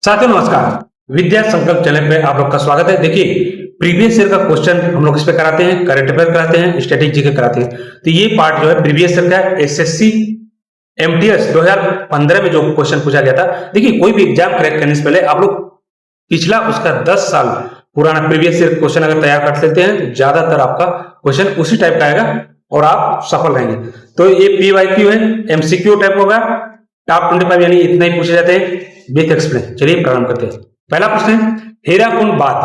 साथियों नमस्कार। विद्या संकल्प चैनल पे आप लोग का स्वागत है। देखिए, प्रीवियस ईयर का क्वेश्चन हम लोग इस पे कराते हैं, करंट अफेयर कराते हैं, स्टैटिक जीके कराते हैं। तो ये पार्ट जो है प्रीवियस ईयर का एसएससी एमटीएस 2015 में जो क्वेश्चन पूछा गया था। देखिए, कोई भी एग्जाम क्रैक करने से पहले आप लोग पिछला उसका 10 साल पुराना प्रीवियस ईयर क्वेश्चन अगर तैयार कर लेते हैं तो ज्यादातर आपका क्वेश्चन उसी टाइप का आएगा और आप सफल रहेंगे। तो ये पीवाईक्यू है, एमसीक्यू टाइप होगा। टॉप 25 यानी इतना ही पूछे जाते हैं विथ एक्सप्लेन। चलिए प्रारंभ करते हैं। पहला प्रश्न है, हीराकुंड बांध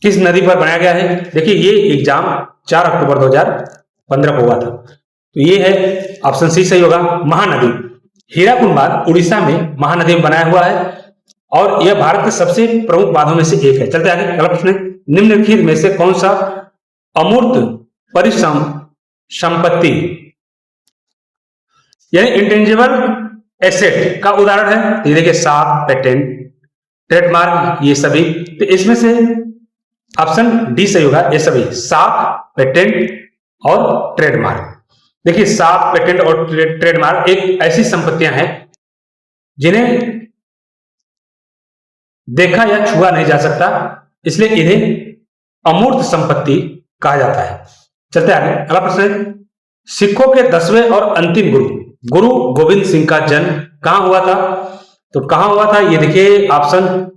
किस नदी पर बनाया गया है? देखिए, ये एग्जाम 4 अक्टूबर 2015 को हुआ था। तो ये है ऑप्शन सी सही होगा, महानदी। हीराकुंड बांध उड़ीसा में महानदी में बनाया हुआ है और यह भारत के सबसे प्रमुख बांधों में से एक है। चलते आगे। अगला प्रश्न है, निम्नलिखित में से कौन सा अमूर्त परिसम संपत्ति यानी इंटेंजिबल एसेट का उदाहरण है? तो ये देखिए, साख, पेटेंट, ट्रेडमार्क, ये सभी। तो इसमें से ऑप्शन डी सही होगा, ये सभी साख, पेटेंट और ट्रेडमार्क। देखिए, साख, पेटेंट और ट्रेडमार्क एक ऐसी संपत्तियां हैं जिन्हें देखा या छुआ नहीं जा सकता, इसलिए इन्हें अमूर्त संपत्ति कहा जाता है। चलते आगे। अगला प्रश्न है, सिखों के 10वें और अंतिम गुरु गोविंद सिंह का जन्म कहां हुआ था? तो कहां हुआ था ये देखिए, ऑप्शन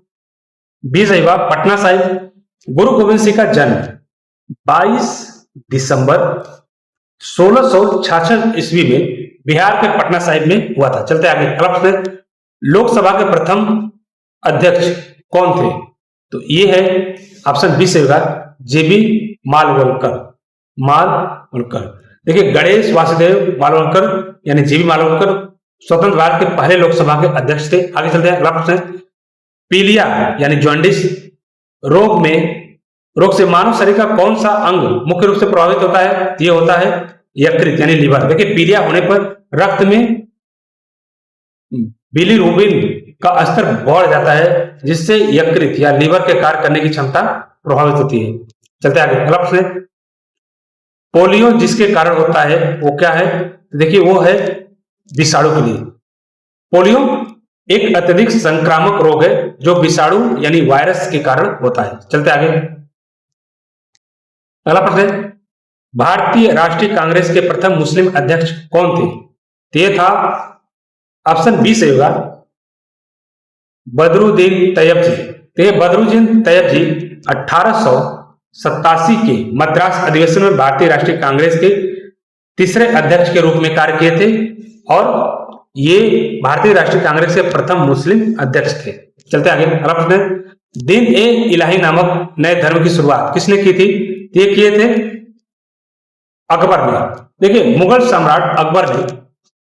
बी सही होगा, पटना साहिब। गुरु गोविंद सिंह का जन्म 22 दिसंबर 1666 ईस्वी में बिहार के पटना साहिब में हुआ था। चलते आगे। अगला प्रश्न है, लोकसभा के प्रथम अध्यक्ष कौन थे? तो ये है ऑप्शन बी सही होगा, जेबी मालवलकर। देखिए, गणेश वासुदेव मालवलकर यानी जीवी मालवलकर स्वतंत्र भारत के पहले लोकसभा के अध्यक्ष थे। आगे चलते हैं। अगला प्रश्न है, पीलिया यानी जॉन्डिस रोग से मानव शरीर का कौन सा अंग मुख्य रूप से प्रभावित होता है? ये होता है यकृत यानी लीवर। देखिए, पीलिया होने पर रक्त में बिलीरुबिन का स्तर बढ़ जाता है, जिससे यकृत या लीवर के कार्य करने की क्षमता प्रभावित होती है। चलते आगे। अगला प्रश्न है, पोलियो जिसके कारण होता है वो क्या है? देखिए, वो है विषाणु के लिए। पोलियो एक अत्यधिक संक्रामक रोग है जो विषाणु यानी वायरस के कारण होता है। चलते आगे। अगला प्रश्न है, भारतीय राष्ट्रीय कांग्रेस के प्रथम मुस्लिम अध्यक्ष कौन थे? तो ये था ऑप्शन बी से होगा, बदरुद्दीन तैयब जी। तो ये बदरुद्दीन तैयब जी 1887 के मद्रास अधिवेशन में भारतीय राष्ट्रीय कांग्रेस के तीसरे अध्यक्ष के रूप में कार्य किए थे और ये भारतीय राष्ट्रीय कांग्रेस के प्रथम मुस्लिम अध्यक्ष थे। चलते आगे। अगला प्रश्न है, दीन ए इलाही नामक नए धर्म की शुरुआत किसने की थी? ये किए थे अकबर ने। देखिए, मुगल सम्राट अकबर ने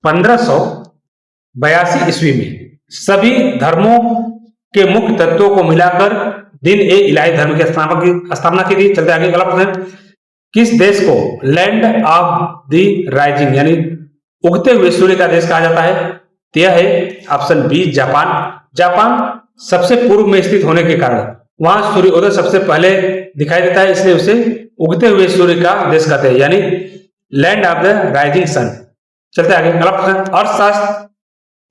1582 ईस्वी में सभी धर्मों के मुख्य तत्वों को मिलाकर दीन ए इलाही धर्म की स्थापना की थी। चलते आगे। अगला प्रश्न, किस देश को लैंड ऑफ द राइजिंग यानी उगते हुए सूर्य का देश कहा जाता है? यह है ऑप्शन बी, जापान सबसे पूर्व में स्थित होने के कारण वहां सूर्योदय सबसे पहले दिखाई देता है, इसलिए उसे उगते हुए सूर्य का देश कहते हैं, यानी land of the rising sun. चलते आगे। अगला प्रश्न, अर्थशास्त्र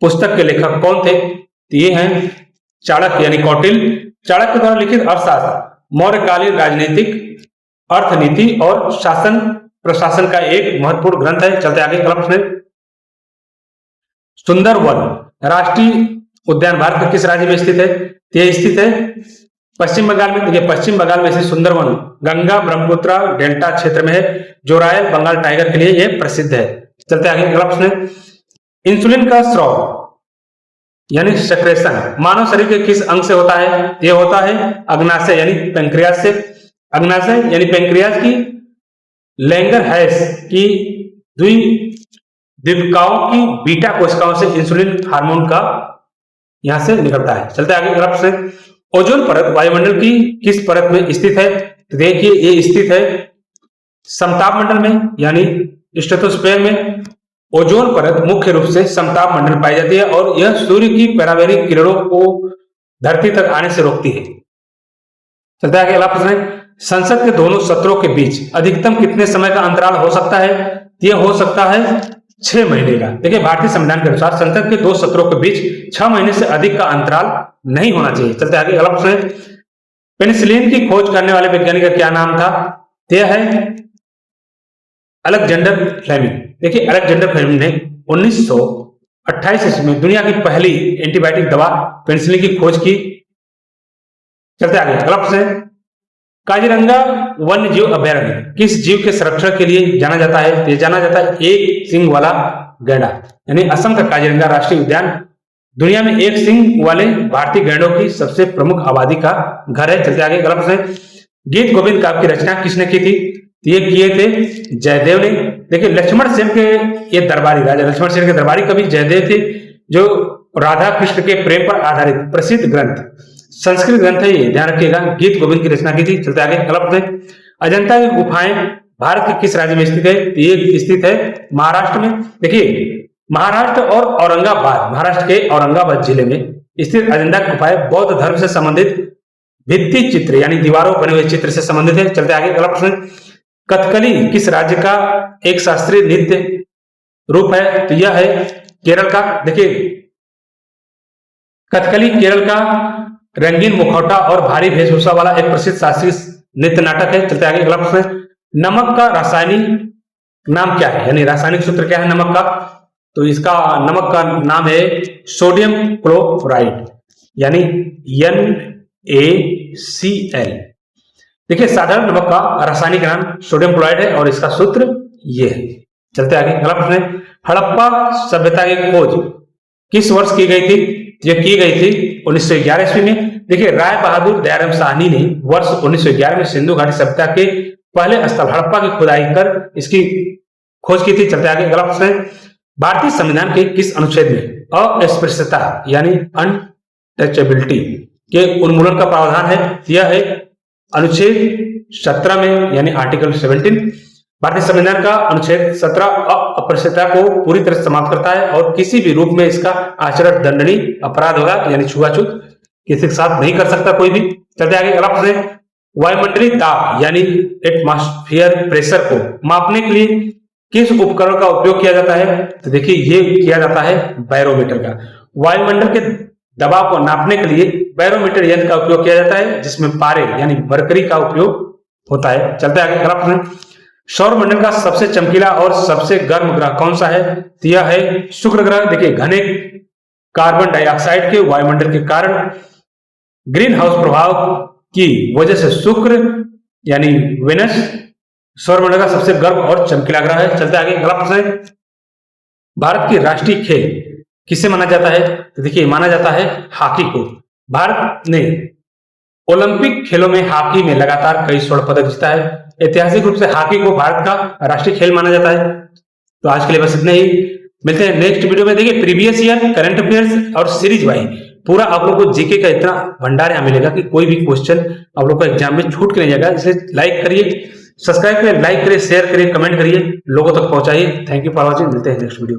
पुस्तक के लेखक कौन थे? तो ये हैं चाणक्य यानी कौटिल्य। चाणक्य द्वारा लिखित अर्थशास्त्र मौर्यकालीन राजनीतिक, अर्थनीति और शासन प्रशासन का एक महत्वपूर्ण ग्रंथ है। चलते आगे। अगला प्रश्न, सुंदरवन राष्ट्रीय उद्यान भारत के किस राज्य में स्थित है? यह स्थित है पश्चिम बंगाल में। देखिए, पश्चिम बंगाल में स्थित सुंदरवन गंगा ब्रह्मपुत्र डेल्टा क्षेत्र में है, जो रॉयल बंगाल टाइगर के लिए यह प्रसिद्ध है। चलते आगे। अगला प्रश्न, इंसुलिन का स्राव यानी सेक्रेशन मानव शरीर के किस अंग से होता है? यह होता है अग्नाशय यानी पेंक्रियाज से। अग्नाशय यानी पेंक्रियाज की लैंगरहैंस की द्वीपिकाओं की बीटा कोशिकाओं से इंसुलिन हार्मोन का यहां से निकलता है। चलते आगे। अगला प्रश्न, ओजोन परत वायुमंडल की किस परत में स्थित है? तो देखिए, ये स्थित है समताप मंडल में यानी स्ट्रेटोस्फीयर में। ओजोन परत मुख्य रूप से समताप मंडल पाई जाती है और यह सूर्य की पराबैंगनी किरणों को धरती तक आने से रोकती है। चलते आगे। अगला प्रश्न है, संसद के दोनों सत्रों के बीच अधिकतम कितने समय का अंतराल हो सकता है? यह हो सकता है 6 महीने का। देखिए भारतीय संविधान के अनुसार संसद के 2 सत्रों के बीच 6 महीने से अधिक का अंतराल नहीं होना चाहिए। चलते आगे। अगला प्रश्न है, पेनिसिलिन की खोज करने वाले वैज्ञानिक का क्या नाम था? यह है अलेक्जेंडर फ्लेमिंग। देखिए अलेक्जेंडर फ्लेमिंग ने 1928 ईस्वी में दुनिया की पहली एंटीबायोटिक दवा पेनिसिलिन की खोज की। चलते आगे। अगला प्रश्न है, काजीरंगा वन्य जीव अभयारण्य किस जीव के संरक्षण के लिए जाना जाता है? तो जाना जाता है एक सींग वाला गैंडा, यानी असम का काजीरंगा राष्ट्रीय उद्यान दुनिया में एक सींग वाले भारतीय गैंडों की सबसे प्रमुख आबादी का घर है। चलते आगे। अगला प्रश्न है, गीत गोविंद काव्य की रचना किसने की थी? ये किए थे जयदेव ने। देखिए लक्ष्मण सेन के ये दरबारी, राजा लक्ष्मण सेन के दरबारी कवि जयदेव थे, जो राधा कृष्ण के प्रेम पर आधारित प्रसिद्ध ग्रंथ, संस्कृत ग्रंथ है ये, ध्यान रखिएगा, गीत गोविंद की रचना की थी। चलते आगे। अगला प्रश्न है, अजंता की गुफाएं भारत के किस राज्य में स्थित है? ये स्थित है महाराष्ट्र में। देखिए महाराष्ट्र और औरंगाबाद, महाराष्ट्र के औरंगाबाद जिले में स्थित अजंता की गुफाएं बौद्ध धर्म से संबंधित भित्ति चित्र यानी दीवारों बने हुए चित्र से संबंधित है। चलते आगे। अगला प्रश्न, कथकली किस राज्य का एक शास्त्रीय नृत्य रूप है? तो यह है केरल का। देखिए कथकली केरल का रंगीन मुखौटा और भारी वेशभूषा वाला एक प्रसिद्ध शास्त्रीय नृत्य नाटक है। चलते आगे। अगला प्रश्न, नमक का रासायनिक नाम क्या है? यानी रासायनिक सूत्र क्या है नमक का? तो इसका नमक का नाम है सोडियम क्लोराइड, यानी NaCl। देखिए साधारण नमक का रासायनिक नाम सोडियम क्लोराइड है और इसका सूत्र ये है। चलते आगे। अगला प्रश्न है, हड़प्पा सभ्यता की खोज किस वर्ष की गई थी? यह की गई थी 1911 ईस्वी में। देखिए राय बहादुर दयाराम साहनी ने वर्ष 1911 में सिंधु घाटी सभ्यता के पहले स्थल हड़प्पा की खुदाई कर इसकी खोज की थी। चलते आगे। अगला प्रश्न है, भारतीय संविधान के किस अनुच्छेद में अस्पृश्यता यानी अनटचेबिलिटी के उन्मूलन का प्रावधान है? यह है अनुच्छेद 17 में, यानी आर्टिकल 17। भारतीय संविधान का अनुच्छेद 17 अस्पृश्यता को पूरी तरह समाप्त करता है और किसी भी रूप में इसका आचरण दंडनीय अपराध होगा, यानी छुआछूत किसी के साथ नहीं कर सकता कोई भी। चलते आगे। अगला प्रश्न है, वायुमंडलीय दाब यानी एटमॉस्फेयर प्रेशर को मापने के लिए किस उपकरण का उपयोग किया जाता है? तो देखिए ये किया जाता है बैरोमीटर का। वायुमंडल के दबाव को नापने के लिए बैरोमीटर यंत्र का उपयोग किया जाता है, जिसमें पारे यानी मरकरी का उपयोग होता है। चलते आगे। अगला प्रश्न, सौरमंडल का सबसे चमकीला और सबसे गर्म ग्रह कौन सा है? तो यह है शुक्र ग्रह। देखिए घने कार्बन डाइऑक्साइड के वायुमंडल के कारण ग्रीन हाउस प्रभाव की वजह से शुक्र यानी वेनस सौरमंडल का सबसे गर्म और चमकीला ग्रह है। चलते आगे। अगला प्रश्न है, भारत की राष्ट्रीय खेल किसे माना जाता है? तो देखिए माना जाता है हॉकी को। भारत ने ओलंपिक खेलों में हॉकी में लगातार कई स्वर्ण पदक जीता है। ऐतिहासिक रूप से हॉकी को भारत का राष्ट्रीय खेल माना जाता है। तो आज के लिए बस इतना ही, मिलते हैं नेक्स्ट वीडियो में। देखिए प्रीवियस ईयर, करंट अफेयर्स और सीरीज वाइज पूरा आप लोग को जीके का इतना भंडार यहाँ मिलेगा कि कोई भी क्वेश्चन आप लोग को एग्जाम में छूट के नहीं जाएगा। इसलिए लाइक करिए, सब्सक्राइब करिए, लाइक करिए, शेयर करिए, कमेंट करिए, लोगों तक पहुंचाइए। Thank you for watching. मिलते हैं नेक्स्ट वीडियो।